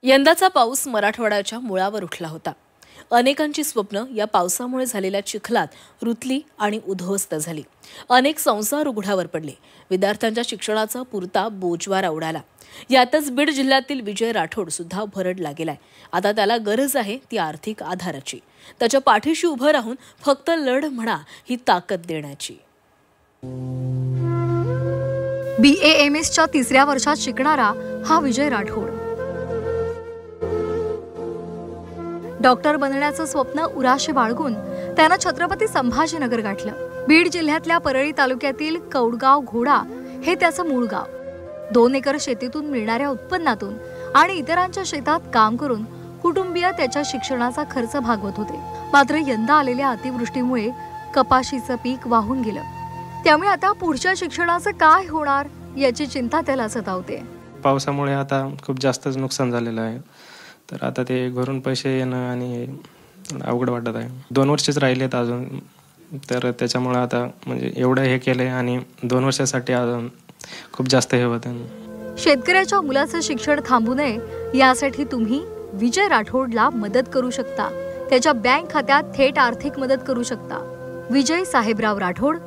यंदाचा पाऊस मराठवाड्याच्या मुळावर उठला होता। अनेकांची स्वप्न या पावसामुळे झालेल्या चिखलात रुतली आणि उद्ध्वस्त झाली। अनेक संसार उघड्यावर पडले। विद्यार्थ्यांच्या शिक्षणाचा पुरता बोजवारा उडाला। यातच बीड जिल्ह्यातील विजय राठोड सुद्धा भरडला गेलाय। आता त्याला गरज आहे ती आर्थिक आधाराची। त्याच्या पाठीशी उभं राहून फक्त लढ म्हणा ही ताकद देण्याची। BAMSच्या 3ऱ्या वर्षात शिकणारा हा विजय राठोड डॉक्टर बनण्याचं स्वप्न उराशी बाळगून त्यानं छत्रपती संभाजीनगर गाठलं। बीड जिल्ह्यातल्या परळी तालुक्यातील कौडगाव घोडा हे त्याचं मूळ गाव। 2 एकर शेतीतून मिळणाऱ्या उत्पन्नातून आणि इतरांच्या शेतात काम करून कुटुंबीय त्याच्या शिक्षणाचा खर्च भागवत होते। मात्र यंदा आलेल्या अतिवृष्टीमुळे कपाशीचं पीक वाहून गेलं। त्यामुळे आता पुढच्या शिक्षणाचं काय होणार याची चिंता त्याला सतावते। पावसामुळे आता खूप जास्तच नुकसान झालेलं आहे। तर आता ते घरून पैसे येणं आणि अवघड वाटत आहे। 2 वर्षच राहिलेत अजून, तर त्याच्यामुळे आता म्हणजे एवढं हे केलंय आणि 2 वर्षासाठी अजून खूप जास्त हे होतं। शेतकऱ्याच्या मुलाचं शिक्षण थांबू नये यासाठी तुम्ही विजय राठोडला मदत करू शकता। त्याच्या बँक खात्यात थेट आर्थिक मदत करू शकता। विजय साहेबराव राठोड,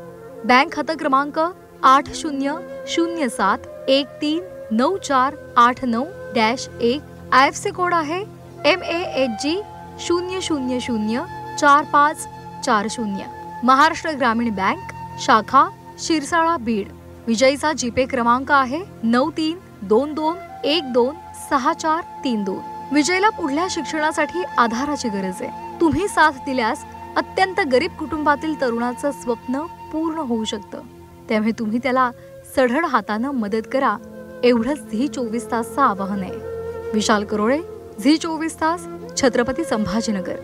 बँक खाता क्रमांक 80,007,139489-1, IFSC कोड आहे MAHG 0004540, महाराष्ट्र ग्रामीण बँक शाखा शिरसाळा बीड। विजयचा जीपे क्रमांक आहे 9322126432। विजयला पुढल्या शिक्षणासाठी आधाराची गरज आहे। तुम्ही साथ दिल्यास अत्यंत गरीब कुटुंबातील तरुणाचं स्वप्न पूर्ण होऊ शकतं। त्यामुळे तुम्ही त्याला सढळ हातानं मदत करा, एवढंच झी24 तासचं आवाहन आहे। विशाल करोळे, झी24 तास, छत्रपती संभाजीनगर।